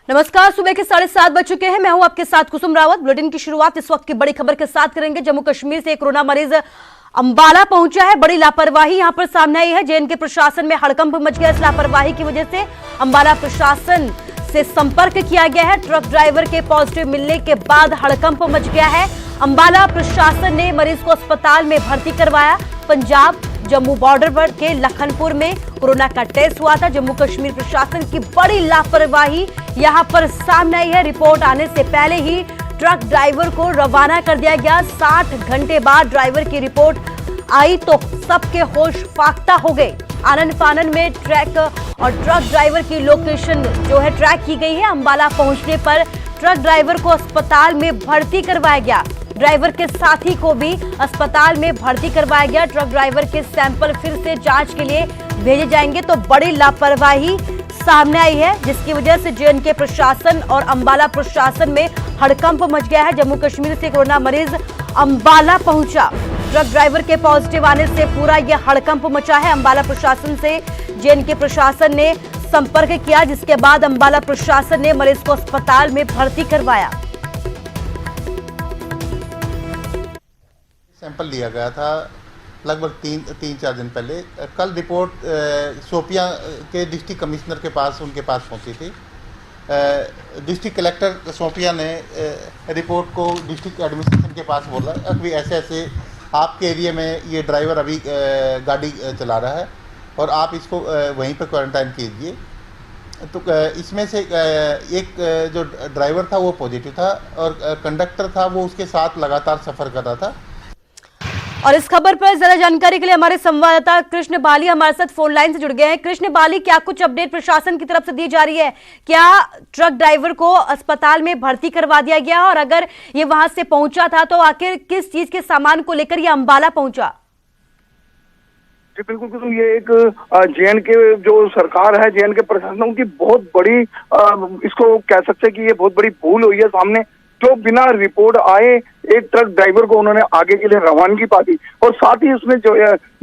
नमस्कार, सुबह के 7:30 बज चुके हैं। मैं हूं आपके साथ कुसुम रावत। बुलेटिन की शुरुआत इस वक्त की बड़ी खबर के साथ करेंगे। जम्मू कश्मीर से एक कोरोना मरीज अंबाला पहुंचा है। बड़ी लापरवाही यहां पर सामने आई है। जेएनके प्रशासन में हड़कंप मच गया। इस लापरवाही की वजह से अंबाला प्रशासन से संपर्क किया गया है। ट्रक ड्राइवर के पॉजिटिव मिलने के बाद हड़कंप मच गया है। अंबाला प्रशासन ने मरीज को अस्पताल में भर्ती करवाया। पंजाब जम्मू बॉर्डर पर के लखनपुर में कोरोना का टेस्ट हुआ था। जम्मू कश्मीर प्रशासन की बड़ी लापरवाही यहां पर सामने आई है। रिपोर्ट आने से पहले ही ट्रक ड्राइवर को रवाना कर दिया गया। 60 घंटे बाद ड्राइवर की रिपोर्ट आई तो सबके होश फाख्ता हो गए। आनन फानन में ट्रक और ट्रक ड्राइवर की लोकेशन जो है ट्रैक की गई है। अंबाला पहुंचने पर ट्रक ड्राइवर को अस्पताल में भर्ती करवाया गया। ड्राइवर के साथी को भी अस्पताल में भर्ती करवाया गया। ट्रक ड्राइवर के सैंपल फिर से जांच के लिए भेजे जाएंगे। तो बड़ी लापरवाही सामने आई है, जिसकी वजह से जेएनके प्रशासन और अंबाला प्रशासन में हड़कंप मच गया है। जम्मू कश्मीर से कोरोना मरीज अंबाला पहुंचा। ट्रक ड्राइवर के पॉजिटिव आने से पूरा यह हड़कंप मचा है। अंबाला प्रशासन से जेएनके प्रशासन ने संपर्क किया, जिसके बाद अंबाला प्रशासन ने मरीज को अस्पताल में भर्ती करवाया। सैंपल लिया गया था लगभग तीन चार दिन पहले। कल रिपोर्ट शोपियां के डिस्ट्रिक्ट कमिश्नर के पास उनके पास पहुंची थी। डिस्ट्रिक्ट कलेक्टर शोपियां ने रिपोर्ट को डिस्ट्रिक्ट एडमिनिस्ट्रेशन के पास बोला अभी ऐसे ऐसे आपके एरिया में ये ड्राइवर अभी गाड़ी चला रहा है और आप इसको वहीं पर क्वारंटाइन कीजिए। तो इसमें से एक जो ड्राइवर था वो पॉजिटिव था और कंडक्टर था वो उसके साथ लगातार सफ़र कर रहा था। और इस खबर पर ज्यादा जानकारी के लिए हमारे संवाददाता कृष्ण बाली हमारे साथ फोन लाइन से जुड़ गए हैं। कृष्ण बाली, क्या कुछ अपडेट प्रशासन की तरफ से दी जा रही है? क्या ट्रक ड्राइवर को अस्पताल में भर्ती करवा दिया गया और अगर ये वहां से पहुंचा था तो आखिर किस चीज के सामान को लेकर ये अंबाला पहुंचा? जी बिल्कुल, ये एक जेएनके जो सरकार है, जेएनके प्रशासन, उनकी बहुत बड़ी इसको कह सकते हैं कि ये बहुत बड़ी भूल हुई है सामने। जो बिना रिपोर्ट आए एक ट्रक ड्राइवर को उन्होंने आगे के लिए रवानगी पा दी और साथ ही उसमें जो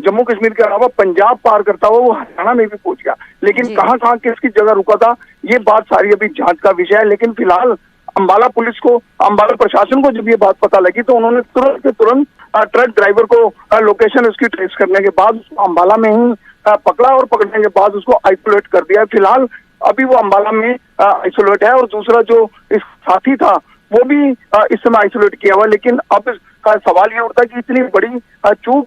जम्मू कश्मीर के अलावा पंजाब पार करता हुआ वो हरियाणा में भी पहुंच गया। लेकिन कहाँ कहाँ किसकी जगह रुका था ये बात सारी अभी जांच का विषय है। लेकिन फिलहाल अंबाला पुलिस को, अंबाला प्रशासन को जब ये बात पता लगी तो उन्होंने तुरंत ट्रक ड्राइवर को लोकेशन उसकी ट्रेस करने के बाद उसको अंबाला में ही पकड़ा और पकड़ने के बाद उसको आइसोलेट कर दिया। फिलहाल अभी वो अंबाला में आइसोलेट है और दूसरा जो इस साथी था वो भी इस समय आइसोलेट किया हुआ। लेकिन अब सवाल ये उठता है कि इतनी बड़ी चूक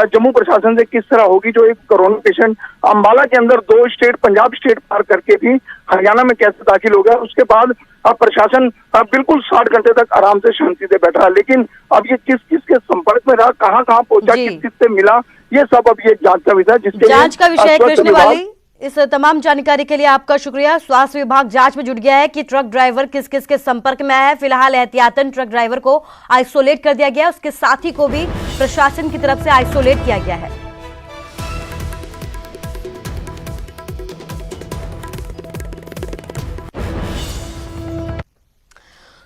जम्मू प्रशासन से किस तरह होगी। जो एक कोरोना पेशेंट अंबाला के अंदर 2 स्टेट, पंजाब स्टेट पार करके भी हरियाणा में कैसे दाखिल हो गया। उसके बाद प्रशासन बिल्कुल 60 घंटे तक आराम से शांति से बैठा। लेकिन अब ये किस किस के संपर्क में रहा, कहाँ कहाँ पहुंचा, किस किस से मिला, ये सब अब ये जांच का विषय, जिसके जांच का विषय कृष्ण वाली। इस तमाम जानकारी के लिए आपका शुक्रिया। स्वास्थ्य विभाग जांच में जुट गया है कि ट्रक ड्राइवर किस किस के संपर्क में आया है। फिलहाल एहतियातन ट्रक ड्राइवर को आइसोलेट कर दिया गया है। उसके साथी को भी प्रशासन की तरफ से आइसोलेट किया गया है।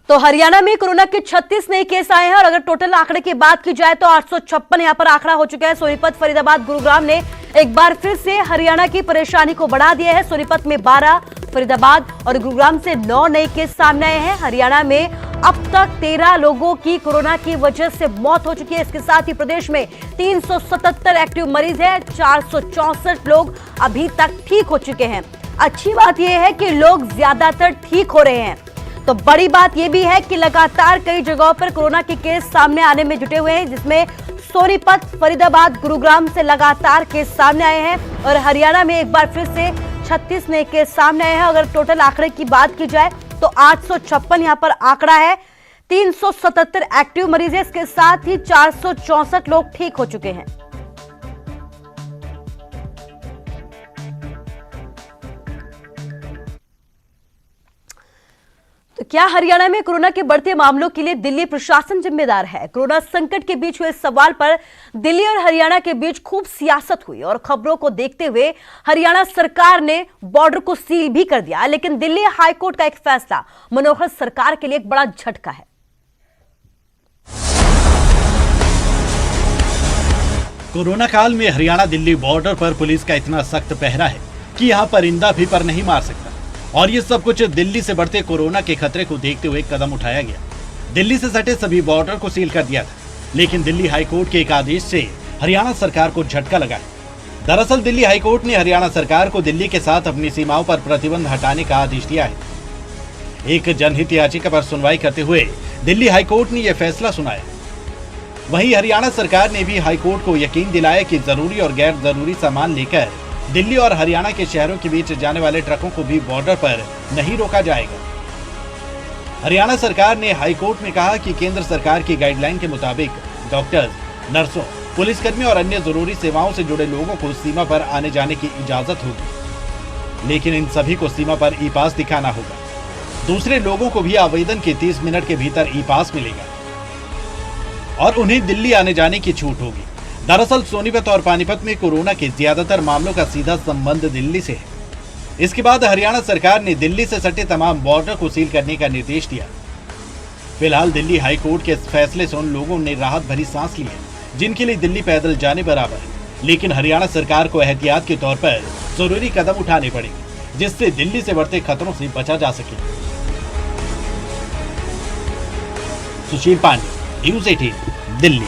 तो हरियाणा में कोरोना के 36 नए केस आए हैं और अगर टोटल आंकड़े की बात की जाए तो 856 यहां पर आंकड़ा हो चुका है। सोनीपत, फरीदाबाद, गुरुग्राम ने एक बार फिर से हरियाणा की परेशानी को बढ़ा दिया है। सोनीपत में 12, फरीदाबाद और गुरुग्राम से 9 नए केस सामने आए हैं। हरियाणा में अब तक 13 लोगों की कोरोना की वजह से मौत हो चुकी है। इसके साथ ही प्रदेश में 377 एक्टिव मरीज है। 464 लोग अभी तक ठीक हो चुके हैं। अच्छी बात यह है कि लोग ज्यादातर ठीक हो रहे हैं। तो बड़ी बात यह भी है कि लगातार कई जगहों पर कोरोना के केस सामने आने में जुटे हुए हैं, जिसमें सोनीपत, फरीदाबाद, गुरुग्राम से लगातार केस सामने आए हैं और हरियाणा में एक बार फिर से 36 नए केस सामने आए हैं। अगर टोटल आंकड़े की बात की जाए तो 856 यहां पर आंकड़ा है। 377 एक्टिव मरीज है। इसके साथ ही 464 लोग ठीक हो चुके हैं। तो क्या हरियाणा में कोरोना के बढ़ते मामलों के लिए दिल्ली प्रशासन जिम्मेदार है? कोरोना संकट के बीच हुए सवाल पर दिल्ली और हरियाणा के बीच खूब सियासत हुई और खबरों को देखते हुए हरियाणा सरकार ने बॉर्डर को सील भी कर दिया। लेकिन दिल्ली हाईकोर्ट का एक फैसला मनोहर सरकार के लिए एक बड़ा झटका है। कोरोना काल में हरियाणा दिल्ली बॉर्डर पर पुलिस का इतना सख्त पहरा है कि यहां परिंदा भी पर नहीं मार सकता। और ये सब कुछ दिल्ली से बढ़ते कोरोना के खतरे को देखते हुए कदम उठाया गया। दिल्ली से सटे सभी बॉर्डर को सील कर दिया था, लेकिन दिल्ली हाईकोर्ट के एक आदेश से हरियाणा सरकार को झटका लगा है। दरअसल दिल्ली हाईकोर्ट ने हरियाणा सरकार को दिल्ली के साथ अपनी सीमाओं पर प्रतिबंध हटाने का आदेश दिया है। एक जनहित याचिका पर सुनवाई करते हुए दिल्ली हाईकोर्ट ने यह फैसला सुनाया। वहीं हरियाणा सरकार ने भी हाईकोर्ट को यकीन दिलाया कि जरूरी और गैर जरूरी सामान लेकर दिल्ली और हरियाणा के शहरों के बीच जाने वाले ट्रकों को भी बॉर्डर पर नहीं रोका जाएगा। हरियाणा सरकार ने हाईकोर्ट में कहा कि केंद्र सरकार की गाइडलाइन के मुताबिक डॉक्टर्स, नर्सों, पुलिसकर्मियों और अन्य जरूरी सेवाओं से जुड़े लोगों को सीमा पर आने जाने की इजाजत होगी, लेकिन इन सभी को सीमा पर ई पास दिखाना होगा। दूसरे लोगों को भी आवेदन के 30 मिनट के भीतर ई पास मिलेगा और उन्हें दिल्ली आने जाने की छूट होगी। दरअसल सोनीपत और पानीपत में कोरोना के ज्यादातर मामलों का सीधा संबंध दिल्ली से है। इसके बाद हरियाणा सरकार ने दिल्ली से सटे तमाम बॉर्डर को सील करने का निर्देश दिया। फिलहाल दिल्ली हाईकोर्ट के इस फैसले से उन लोगों ने राहत भरी सांस ली है जिनके लिए दिल्ली पैदल जाने बराबर है, लेकिन हरियाणा सरकार को एहतियात के तौर पर जरूरी कदम उठाने पड़ेंगे जिससे दिल्ली से बढ़ते खतरों से बचा जा सके। सुशील पांडे, न्यूज़ 18, दिल्ली।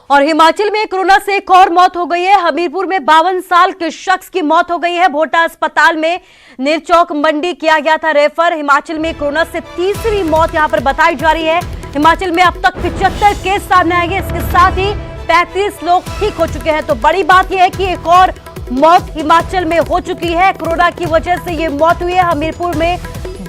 और हिमाचल में कोरोना से एक और मौत हो गई है। हमीरपुर में 52 साल के शख्स की मौत हो गई है। भोटा अस्पताल में निरचौक मंडी किया गया था रेफर। हिमाचल में कोरोना से तीसरी मौत यहां पर बताई जा रही है। हिमाचल में अब तक 75 केस सामने आए हैं। इसके साथ ही 35 लोग ठीक हो चुके हैं। तो बड़ी बात यह है कि एक और मौत हिमाचल में हो चुकी है। कोरोना की वजह से ये मौत हुई है। हमीरपुर में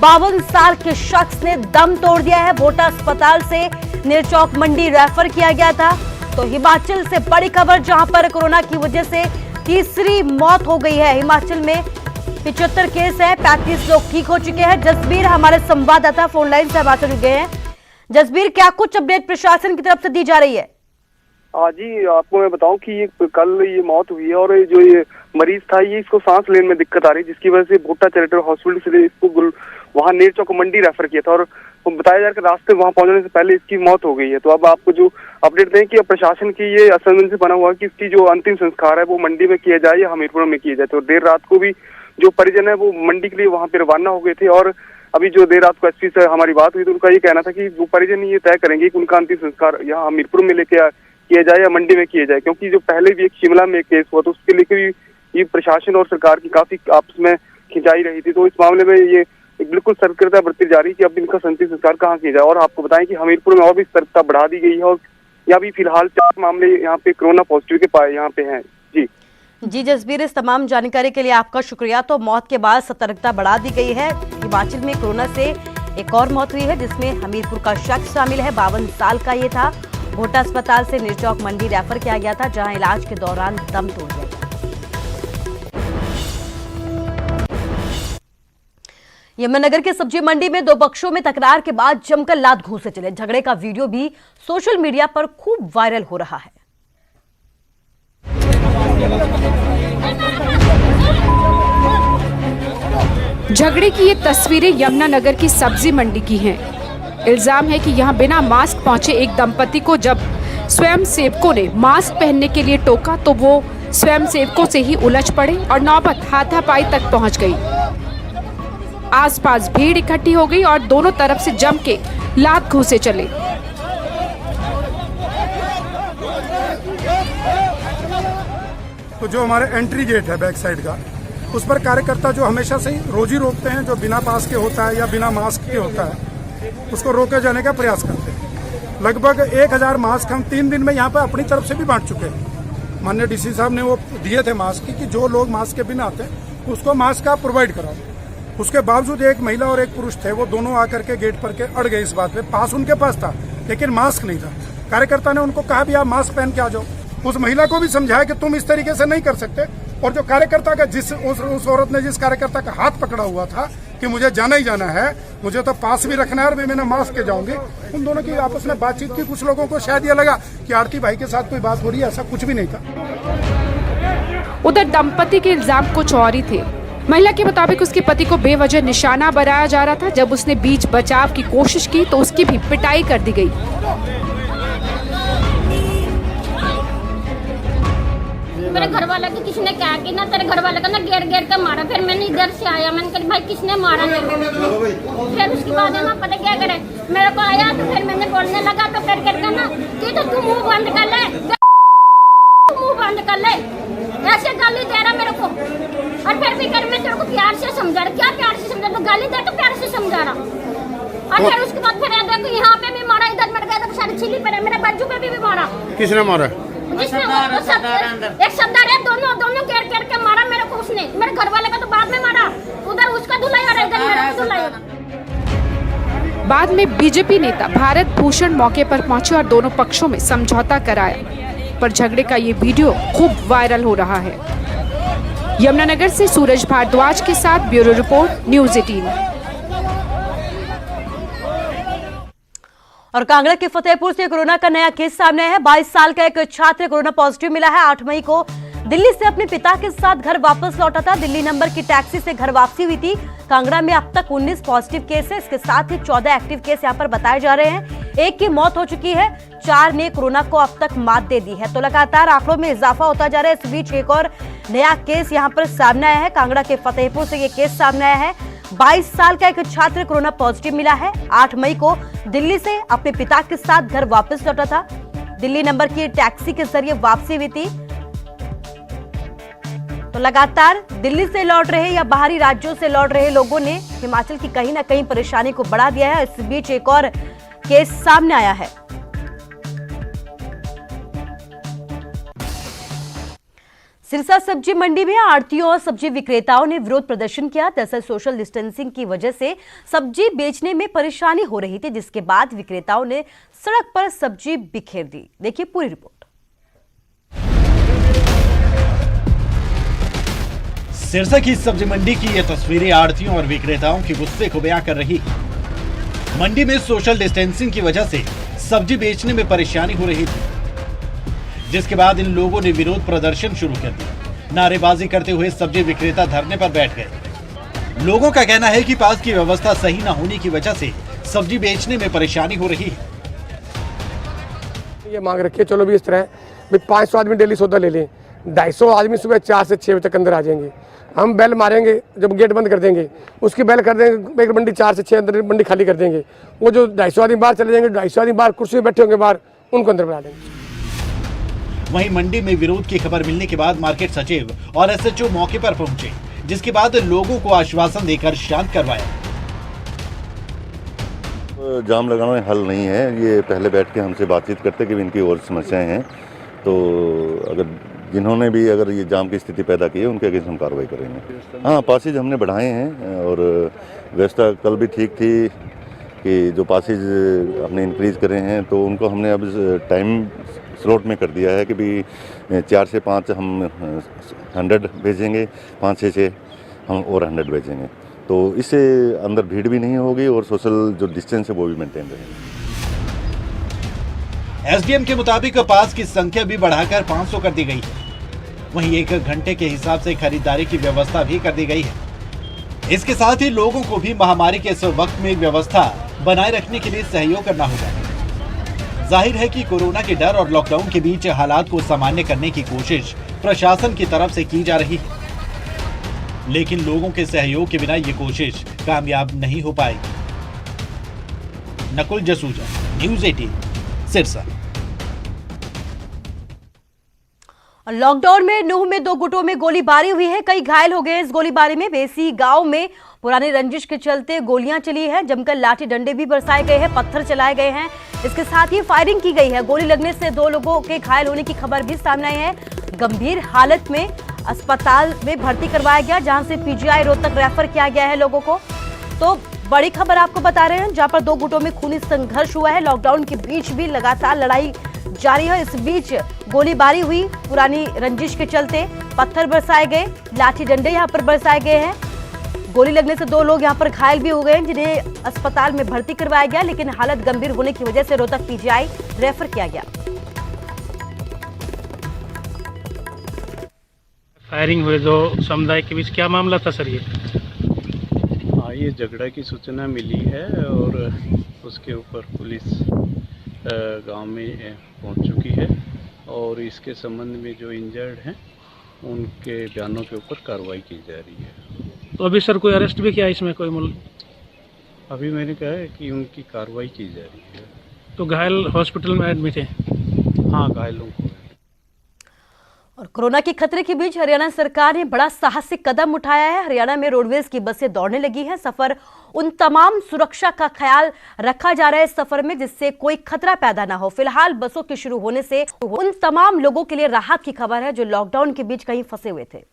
52 साल के शख्स ने दम तोड़ दिया है। भोटा अस्पताल से निरचौक मंडी रेफर किया गया था। तो हिमाचल से बड़ी खबर, जहां पर कोरोना की वजह से तीसरी मौत हो गई है। हिमाचल में 75 केस है, 35 लोग ठीक हो चुके हैं। जसबीर हमारे संवाददाता फोन लाइन से हमारे जुड़ गए हैं। जसबीर, क्या कुछ अपडेट प्रशासन की तरफ से दी जा रही है? हाँ जी, आपको मैं बताऊं कि ये कल ये मौत हुई है और जो ये मरीज था ये इसको सांस लेने में दिक्कत आ रही है, जिसकी वजह से भोटा चैरिटेबल हॉस्पिटल से इसको वहाँ नेरचौक मंडी रेफर किया था और बताया जा रहा है कि रास्ते वहाँ पहुंचने से पहले इसकी मौत हो गई है। तो अब आपको जो अपडेट दें कि प्रशासन की ये असमंजस से बना हुआ है कि इसकी जो अंतिम संस्कार है वो मंडी में किया जाए या हमीरपुर में किया जाए। तो देर रात को भी जो परिजन है वो मंडी के लिए वहाँ पे रवाना हो गए थे और अभी जो देर रात को एसपी से हमारी बात हुई तो उनका ये कहना था कि वो परिजन ये तय करेंगे कि उनका अंतिम संस्कार यहाँ हमीरपुर में लेके किया जाए या मंडी में किया जाए, क्योंकि जो पहले भी एक शिमला में एक केस हुआ तो उसके लेके भी ये प्रशासन और सरकार की काफी आपस में खिंचाई रही थी। तो इस मामले में ये बिल्कुल सतर्कता बरती जा रही है कि अब इनका अंतिम संस्कार कहाँ किया जाए। और आपको बताएं कि हमीरपुर में और भी सतर्कता बढ़ा दी गई है और यहाँ भी फिलहाल 4 मामले यहाँ पे कोरोना पॉजिटिव के पाए यहाँ पे हैं। जी जसबीर, इस तमाम जानकारी के लिए आपका शुक्रिया। तो मौत के बाद सतर्कता बढ़ा दी गई है। हिमाचल में कोरोना से एक और मौत हुई है जिसमें हमीरपुर का शख्स शामिल है। 52 साल का ये था। भोटा अस्पताल से निरचौक मंडी रेफर किया गया था, जहां इलाज के दौरान दम तोड़ दिया गया। यमुनानगर के सब्जी मंडी में 2 पक्षों में तकरार के बाद जमकर लात घूंसे चले। झगड़े का वीडियो भी सोशल मीडिया पर खूब वायरल हो रहा है। झगड़े की ये तस्वीरें यमुनानगर की सब्जी मंडी की हैं। इल्जाम है कि यहां बिना मास्क पहुंचे एक दंपति को जब स्वयं सेवकों ने मास्क पहनने के लिए टोका तो वो स्वयं सेवकों से ही उलझ पड़े और नौबत हाथापाई तक पहुंच गई। आसपास भीड़ इकट्ठी हो गई और दोनों तरफ से जम के लात घूंसे चले। तो जो हमारे एंट्री गेट है बैक साइड का, उस पर कार्यकर्ता जो हमेशा से ही रोज ही रोकते हैं, जो बिना पास के होता है या बिना मास्क के होता है उसको रोके जाने का प्रयास करते हैं। लगभग 1000 मास्क हम 3 दिन में यहाँ पर अपनी तरफ से भी बांट चुके हैं। माननीय डीसी साहब ने वो दिए थे मास्क कि जो लोग मास्क के बिना आते हैं उसको मास्क आप प्रोवाइड कराओ। उसके बावजूद एक महिला और एक पुरुष थे, वो दोनों आकर के गेट पर के अड़ गए इस बात पे। पास उनके पास था लेकिन मास्क नहीं था। कार्यकर्ता ने उनको कहा भी आप मास्क पहन के आ जाओ। उस महिला को भी समझाया कि तुम इस तरीके से नहीं कर सकते। और जो कार्यकर्ता का उस औरत ने जिस कार्यकर्ता का हाथ पकड़ा हुआ था कि मुझे जाना ही जाना है, मुझे तो पास भी रखना है और मैं मास्क के जाऊंगी, उन दोनों की आपस में बातचीत की। कुछ लोगों को शायद ये लगा कि आरती भाई के साथ कोई बात हो रही है, ऐसा कुछ भी नहीं था। उधर दंपति के इल्जाम कुछ और ही थे। महिला के मुताबिक उसके पति को बेवजह निशाना बनाया जा रहा था। जब उसने बीच बचाव की कोशिश की तो उसकी भी पिटाई कर दी गई। मेरे घर वाले को किसने कहा कि ना तेरे घर वाले का ना घेर घेर के मारा। फिर मैंने इधर से आया, मैंने कहा भाई किसने मारा मेरे को। फिर उसके बाद है ना पता क्या करे, मेरे को आया तो फिर मैंने बोलने लगा तो फिर करके ना कि तो तू मुँह बंद कर ले, मुँह बंद कर ले, ऐसे गाली दे रहा मेरे को। और फिर भी कर मैं तेरे को प्यार से समझा रहा, क्या प्यार से समझा, तो गाली दे तो प्यार से समझा रहा। और फिर उसके बाद फिर देखो यहाँ पे भी मारा, इधर मर गया तो सारी छिली पे मेरे बाजू पे भी मारा। किसने मारा? जिसने एक सरदार है, दोनों घेर घेर के मारा मेरे को उसने। मेरे घर वाले का तो बाद में मारा, उधर उसका धुलाई और इधर मेरा धुलाई। बाद में बीजेपी नेता भारत भूषण मौके पर पहुंचे और दोनों पक्षों में समझौता कराया, पर झगड़े का ये वीडियो खूब वायरल हो रहा है। यमुनानगर से सूरज भारद्वाज के साथ ब्यूरो रिपोर्ट, न्यूज़ 18। और कांगड़ा के फतेहपुर से कोरोना का नया केस सामने है। 22 साल का एक छात्र कोरोना पॉजिटिव मिला है। 8 मई को दिल्ली से अपने पिता के साथ घर वापस लौटा था। दिल्ली नंबर की टैक्सी से घर वापसी हुई थी। कांगड़ा में अब तक 19 पॉजिटिव केस है। इसके साथ ही 14 एक्टिव केस यहाँ पर बताए जा रहे हैं। एक की मौत हो चुकी है, 4 ने कोरोना को अब तक मात दे दी है। तो लगातार आंकड़ों में इजाफा होता जा रहा है। इस बीच एक और नया केस यहाँ पर सामने आया है। कांगड़ा के फतेहपुर से ये केस सामने आया है। 22 साल का एक छात्र कोरोना पॉजिटिव मिला है। 8 मई को दिल्ली से अपने पिता के साथ घर वापस लौटा था। दिल्ली नंबर की टैक्सी के जरिए वापसी हुई थी। तो लगातार दिल्ली से लौट रहे या बाहरी राज्यों से लौट रहे लोगों ने हिमाचल की कहीं ना कहीं परेशानी को बढ़ा दिया है। इस बीच एक और केस सामने आया है। सिरसा सब्जी मंडी में आढ़तियों और सब्जी विक्रेताओं ने विरोध प्रदर्शन किया। दरअसल सोशल डिस्टेंसिंग की वजह से सब्जी बेचने में परेशानी हो रही थी, जिसके बाद विक्रेताओं ने सड़क पर सब्जी बिखेर दी। देखिए पूरी रिपोर्ट। सिरसा की सब्जी मंडी की ये तस्वीरें आढ़तियों और विक्रेताओं के गुस्से को बयां कर रही है। मंडी में सोशल डिस्टेंसिंग की वजह से सब्जी बेचने में परेशानी हो रही थी, जिसके बाद इन लोगों ने विरोध प्रदर्शन शुरू कर दिया। नारेबाजी करते हुए सब्जी विक्रेता धरने पर बैठ गए। लोगों का कहना है कि पास की व्यवस्था सही न होने की वजह से सब्जी बेचने में परेशानी हो रही है। ये मांग रखिए, चलो भी इस तरह 500 आदमी डेली सौदा ले लें, 250 आदमी सुबह 4 से 6 बजे तक अंदर आ जाएंगे। हम बेल मारेंगे, जब गेट बंद कर देंगे उसकी बेल कर देंगे, एक मंडी 4 से 6 अंदर मंडी खाली कर देंगे। वो जो 250 आदमी बाहर चले जाएंगे, 250 आदमी बाहर कुर्सी पे बैठे होंगे बाहर, उनको अंदर बुला लेंगे। वहीं मंडी में विरोध की खबर मिलने के बाद मार्केट सचिव और एसएचओ मौके पर पहुंचे, जिसके बाद लोगों को आश्वासन देकर शांत करवाया। जाम लगाना हल नहीं है, ये पहले बैठ के हमसे बातचीत करते कि इनकी और समस्याएं हैं, तो अगर जिन्होंने भी अगर ये जाम की स्थिति पैदा की है उनके अगेंस्ट हम कार्रवाई करेंगे। हाँ, पासेज हमने बढ़ाए हैं और व्यवस्था कल भी ठीक थी कि जो पासेज हमने इंक्रीज करे हैं तो उनको हमने अब टाइम स्लॉट में कर दिया है कि भी 4 से 5 हम 100 भेजेंगे, 5 से 6 हम और 100 भेजेंगे, तो इससे अंदर भीड़ भी नहीं होगी और सोशल जो डिस्टेंस है वो भी मेंटेन रहेगा। एसडीएम के मुताबिक पास की संख्या भी बढ़ाकर 500 कर दी गई है। वहीं 1 घंटे के हिसाब से खरीदारी की व्यवस्था भी कर दी गई है। इसके साथ ही लोगों को भी महामारी के इस वक्त में व्यवस्था बनाए रखने के लिए सहयोग करना होगा। जाहिर है कि कोरोना के डर और लॉकडाउन के बीच हालात को सामान्य करने की कोशिश प्रशासन की तरफ से की जा रही है, लेकिन लोगों के सहयोग के बिना ये कोशिश कामयाब नहीं हो पाएगी। नकुल जसूजा, न्यूज़ 18, सिरसा। लॉकडाउन में नूह में 2 गुटों में गोलीबारी हुई है। कई घायल हो गए। इस गोलीबारी में बेसी गांव में पुरानी रंजिश के चलते गोलियां चली है। जमकर लाठी डंडे भी बरसाए गए हैं, पत्थर चलाए गए हैं। इसके साथ ही फायरिंग की गई है। गोली लगने से 2 लोगों के घायल होने की खबर भी सामने आई है। गंभीर हालत में अस्पताल में भर्ती करवाया गया, जहां से पीजीआई रोहतक रेफर किया गया है लोगों को। तो बड़ी खबर आपको बता रहे हैं, जहां पर 2 गुटों में खूनी संघर्ष हुआ है। लॉकडाउन के बीच भी लगातार लड़ाई जारी है। इस बीच गोलीबारी हुई, पुरानी रंजिश के चलते पत्थर बरसाए गए, लाठी डंडे यहां पर बरसाए गए हैं। गोली लगने से 2 लोग यहां पर घायल भी हो गए, जिन्हें अस्पताल में भर्ती करवाया गया, लेकिन हालत गंभीर होने की वजह से रोहतक पीजीआई रेफर किया गया। फायरिंग हुए 2 समुदाय के बीच, क्या मामला था सर? ये झगड़ा की सूचना मिली है और उसके ऊपर पुलिस गांव में पहुंच चुकी है और इसके संबंध में जो इंजर्ड हैं उनके बयानों के ऊपर कार्रवाई की जा रही है। तो अभी सर कोई अरेस्ट भी किया इसमें कोई अभी मैंने कहा है कि उनकी कार्रवाई की जा रही है। तो घायल हॉस्पिटल में एडमिट है? हाँ, घायलों को। और कोरोना के खतरे के बीच हरियाणा सरकार ने बड़ा साहसिक कदम उठाया है। हरियाणा में रोडवेज की बसें दौड़ने लगी हैं। सफर उन तमाम सुरक्षा का ख्याल रखा जा रहा है इस सफर में, जिससे कोई खतरा पैदा ना हो। फिलहाल बसों के शुरू होने से उन तमाम लोगों के लिए राहत की खबर है जो लॉकडाउन के बीच कहीं फंसे हुए थे।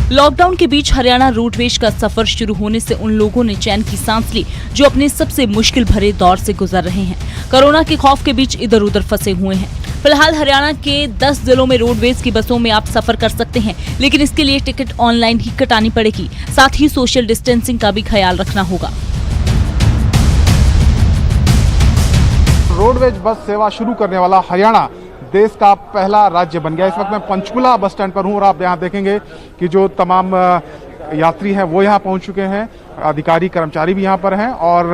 लॉकडाउन के बीच हरियाणा रोडवेज का सफर शुरू होने से उन लोगों ने चैन की सांस ली जो अपने सबसे मुश्किल भरे दौर से गुजर रहे हैं। कोरोना के खौफ के बीच इधर उधर फंसे हुए हैं। फिलहाल हरियाणा के 10 जिलों में रोडवेज की बसों में आप सफर कर सकते हैं, लेकिन इसके लिए टिकट ऑनलाइन ही कटानी पड़ेगी। साथ ही सोशल डिस्टेंसिंग का भी ख्याल रखना होगा। रोडवेज बस सेवा शुरू करने वाला हरियाणा देश का पहला राज्य बन गया। इस वक्त मैं पंचकुला बस स्टैंड पर हूं और आप यहां देखेंगे कि जो तमाम यात्री हैं वो यहां पहुंच चुके हैं। अधिकारी कर्मचारी भी यहां पर हैं और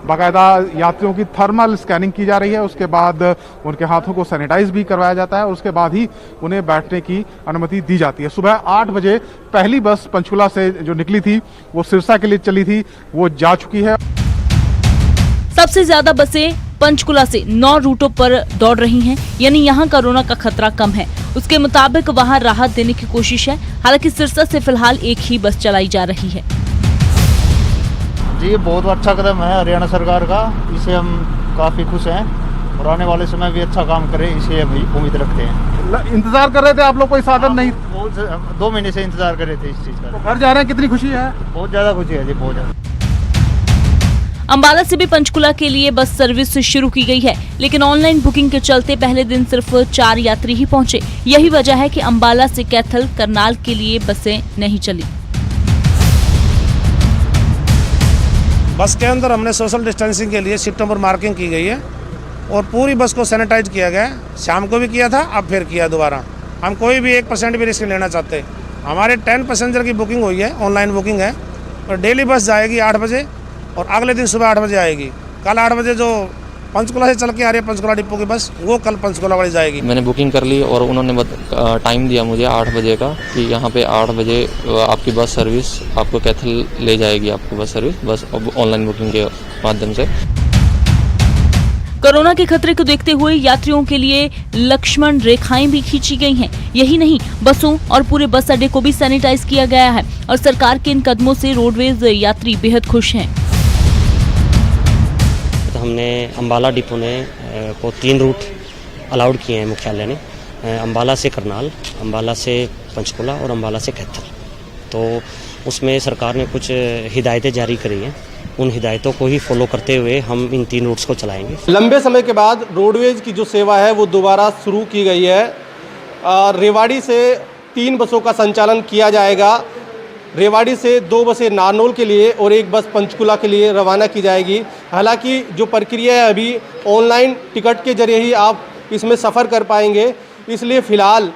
बाकायदा यात्रियों की थर्मल स्कैनिंग की जा रही है। उसके बाद उनके हाथों को सैनिटाइज भी करवाया जाता है और उसके बाद ही उन्हें बैठने की अनुमति दी जाती है। सुबह 8 बजे पहली बस पंचकुला से जो निकली थी वो सिरसा के लिए चली थी, वो जा चुकी है। सबसे ज्यादा बसें पंचकुला से 9 रूटों पर दौड़ रही हैं, यानी यहाँ कोरोना का खतरा कम है। उसके मुताबिक वहाँ राहत देने की कोशिश है। हालांकि सिरसा से फिलहाल एक ही बस चलाई जा रही है। जी, ये बहुत अच्छा कदम है हरियाणा सरकार का, इसे हम काफी खुश हैं और आने वाले समय भी अच्छा काम करे, इसे हम उम्मीद रखते हैं। इंतजार कर रहे थे आप लोग, कोई साधन नहीं? 2 महीने से इंतजार कर रहे थे इस चीज का। घर जा रहे हैं, कितनी खुशी है? बहुत ज्यादा खुशी है जी, बहुत ज्यादा। अंबाला से भी पंचकुला के लिए बस सर्विस शुरू की गई है, लेकिन ऑनलाइन बुकिंग के चलते पहले दिन सिर्फ 4 यात्री ही पहुंचे। यही वजह है कि अंबाला से कैथल करनाल के लिए बसें नहीं चली। बस के अंदर हमने सोशल डिस्टेंसिंग के लिए सीट नंबर मार्किंग की गई है और पूरी बस को सैनिटाइज किया गया है। शाम को भी किया था, अब फिर किया दोबारा। हम कोई भी 1% भी रिस्क नहीं लेना चाहते। हमारे 10 पैसेंजर की बुकिंग हुई है, ऑनलाइन बुकिंग है और डेली बस जाएगी 8 बजे और अगले दिन सुबह 8 बजे आएगी। कल 8 बजे जो पंचकुला से चल के आ रही है पंचकुला डिपो की बस, वो कल पंचकुला वाली जाएगी। मैंने बुकिंग कर ली और उन्होंने टाइम दिया मुझे 8 बजे का कि यहाँ पे 8 बजे आपकी बस सर्विस आपको कैथल ले जाएगी। आपकी बस सर्विस बस ऑनलाइन बुकिंग के माध्यम से। कोरोना के खतरे को देखते हुए यात्रियों के लिए लक्ष्मण रेखाएं भी खींची गई हैं। यही नहीं, बसों और पूरे बस अड्डे को भी सैनिटाइज किया गया है और सरकार के इन कदमों से रोडवेज यात्री बेहद खुश हैं। हमने अंबाला डिपो ने को 3 रूट अलाउड किए हैं मुख्यालय ने, अंबाला से करनाल, अंबाला से पंचकुला और अंबाला से कैथल। तो उसमें सरकार ने कुछ हिदायतें जारी करी हैं, उन हिदायतों को ही फॉलो करते हुए हम इन 3 रूट्स को चलाएंगे। लंबे समय के बाद रोडवेज की जो सेवा है वो दोबारा शुरू की गई है। रेवाड़ी से 3 बसों का संचालन किया जाएगा। रेवाड़ी से 2 बसें नारनौल के लिए और 1 बस पंचकुला के लिए रवाना की जाएगी। हालांकि जो प्रक्रिया है अभी ऑनलाइन टिकट के जरिए ही आप इसमें सफ़र कर पाएंगे, इसलिए फ़िलहाल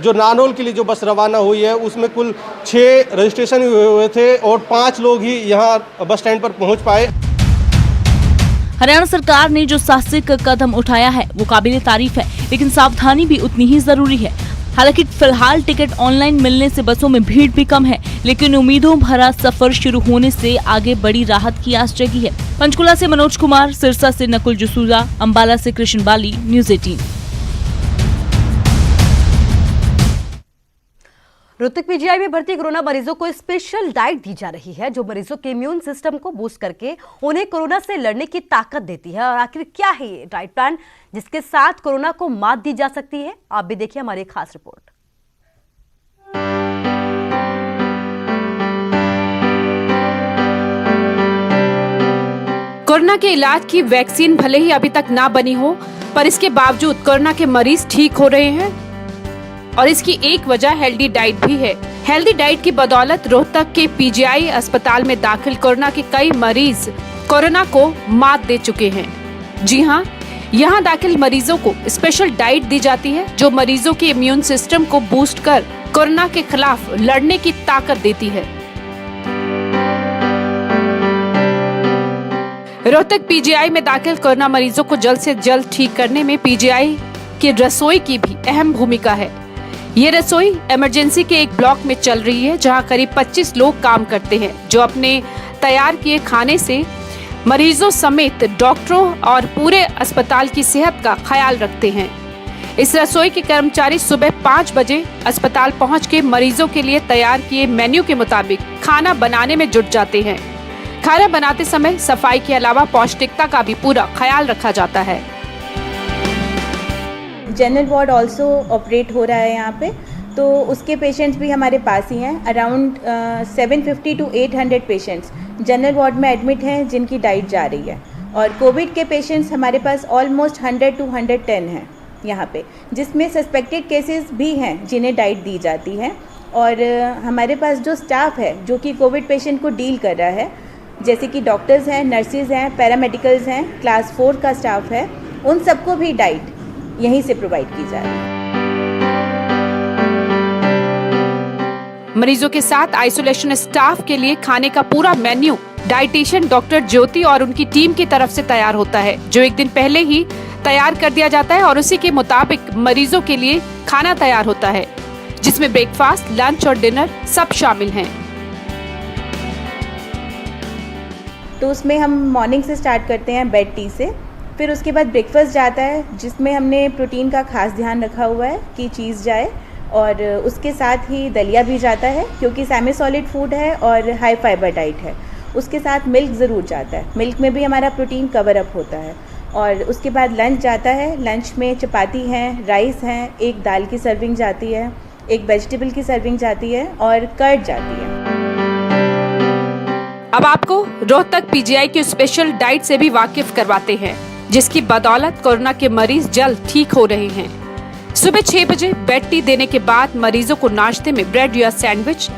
जो नारनौल के लिए जो बस रवाना हुई है उसमें कुल 6 रजिस्ट्रेशन हुए थे और 5 लोग ही यहाँ बस स्टैंड पर पहुँच पाए। हरियाणा सरकार ने जो साहसिक कदम उठाया है वो काबिले तारीफ है, लेकिन सावधानी भी उतनी ही जरूरी है। हालांकि फिलहाल टिकट ऑनलाइन मिलने से बसों में भीड़ भी कम है, लेकिन उम्मीदों भरा सफर शुरू होने से आगे बड़ी राहत की आस जगी है। पंचकुला से मनोज कुमार, सिरसा से नकुल जसूजा, अंबाला से कृष्ण बाली, न्यूज़ 18। रोहतक पीजीआई में भर्ती कोरोना मरीजों को स्पेशल डाइट दी जा रही है, जो मरीजों के इम्यून सिस्टम को बूस्ट करके उन्हें कोरोना से लड़ने की ताकत देती है। और आखिर क्या है ये डाइट प्लान जिसके साथ कोरोना को मात दी जा सकती है, आप भी देखिए हमारी खास रिपोर्ट। कोरोना के इलाज की वैक्सीन भले ही अभी तक ना बनी हो, पर इसके बावजूद कोरोना के मरीज ठीक हो रहे हैं और इसकी एक वजह हेल्दी डाइट भी है। हेल्दी डाइट की बदौलत रोहतक के पीजीआई अस्पताल में दाखिल कोरोना के कई मरीज कोरोना को मात दे चुके हैं। जी हां, यहां दाखिल मरीजों को स्पेशल डाइट दी जाती है, जो मरीजों के इम्यून सिस्टम को बूस्ट कर कोरोना के खिलाफ लड़ने की ताकत देती है। रोहतक पीजीआई में दाखिल कोरोना मरीजों को जल्द से जल्द ठीक करने में पीजीआई की रसोई की भी अहम भूमिका है। ये रसोई इमरजेंसी के एक ब्लॉक में चल रही है, जहां करीब 25 लोग काम करते हैं, जो अपने तैयार किए खाने से मरीजों समेत डॉक्टरों और पूरे अस्पताल की सेहत का ख्याल रखते हैं। इस रसोई के कर्मचारी सुबह 5 बजे अस्पताल पहुंच के मरीजों के लिए तैयार किए मेन्यू के मुताबिक खाना बनाने में जुट जाते हैं। खाना बनाते समय सफाई के अलावा पौष्टिकता का भी पूरा ख्याल रखा जाता है। जनरल वार्ड ऑल्सो ऑपरेट हो रहा है यहाँ पे, तो उसके पेशेंट्स भी हमारे पास ही हैं। Around 750 to 800 patients general ward में एडमिट हैं जिनकी डाइट जा रही है, और कोविड के पेशेंट्स हमारे पास ऑलमोस्ट 100 to 110 हैं यहाँ पे, जिसमें सस्पेक्टेड केसेस भी हैं जिन्हें डाइट दी जाती है। और हमारे पास जो स्टाफ है जो कि कोविड पेशेंट को डील कर रहा है, जैसे कि डॉक्टर्स हैं, नर्सेज हैं, पैरामेडिकल्स हैं, क्लास 4 का स्टाफ है, उन सबको भी डाइट यहीं से प्रोवाइड की जा रही है। मरीजों के साथ आइसोलेशन स्टाफ के लिए खाने का पूरा मेन्यू डाइटिशियन डॉक्टर ज्योति और उनकी टीम की तरफ से तैयार होता है, जो एक दिन पहले ही तैयार कर दिया जाता है और उसी के मुताबिक मरीजों के लिए खाना तैयार होता है, जिसमें ब्रेकफास्ट, लंच और डिनर सब शामिल हैं। तो उसमें हम मॉर्निंग से स्टार्ट करते हैं बेड टी से, फिर उसके बाद ब्रेकफास्ट जाता है, जिसमें हमने प्रोटीन का खास ध्यान रखा हुआ है कि चीज़ जाए, और उसके साथ ही दलिया भी जाता है क्योंकि सेमी सॉलिड फूड है और हाई फाइबर डाइट है। उसके साथ मिल्क ज़रूर जाता है, मिल्क में भी हमारा प्रोटीन कवर अप होता है। और उसके बाद लंच जाता है, लंच में चपाती हैं, राइस हैं, एक दाल की सर्विंग जाती है, एक वेजिटेबल की सर्विंग जाती है और कर्ड जाती है। अब आपको रोहतक पीजीआई की स्पेशल डाइट से भी वाकिफ करवाते हैं, जिसकी बदौलत कोरोना के मरीज जल्द ठीक हो रहे हैं। सुबह 6 बजे बेड टी देने के बाद मरीजों को नाश्ते में ब्रेड या सैंडविच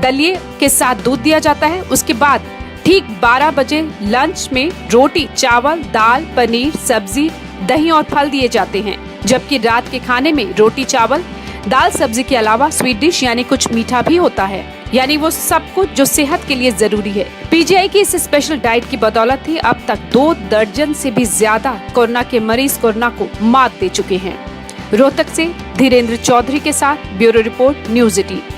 दलिए के साथ दूध दिया जाता है। उसके बाद ठीक 12 बजे लंच में रोटी, चावल, दाल, पनीर, सब्जी, दही और फल दिए जाते हैं, जबकि रात के खाने में रोटी, चावल, दाल, सब्जी के अलावा स्वीट डिश यानी कुछ मीठा भी होता है, यानी वो सब कुछ जो सेहत के लिए जरूरी है। पीजीआई की इस स्पेशल डाइट की बदौलत ही अब तक 2 दर्जन से भी ज्यादा कोरोना के मरीज कोरोना को मात दे चुके हैं। रोहतक से धीरेन्द्र चौधरी के साथ ब्यूरो रिपोर्ट, न्यूज़ 18।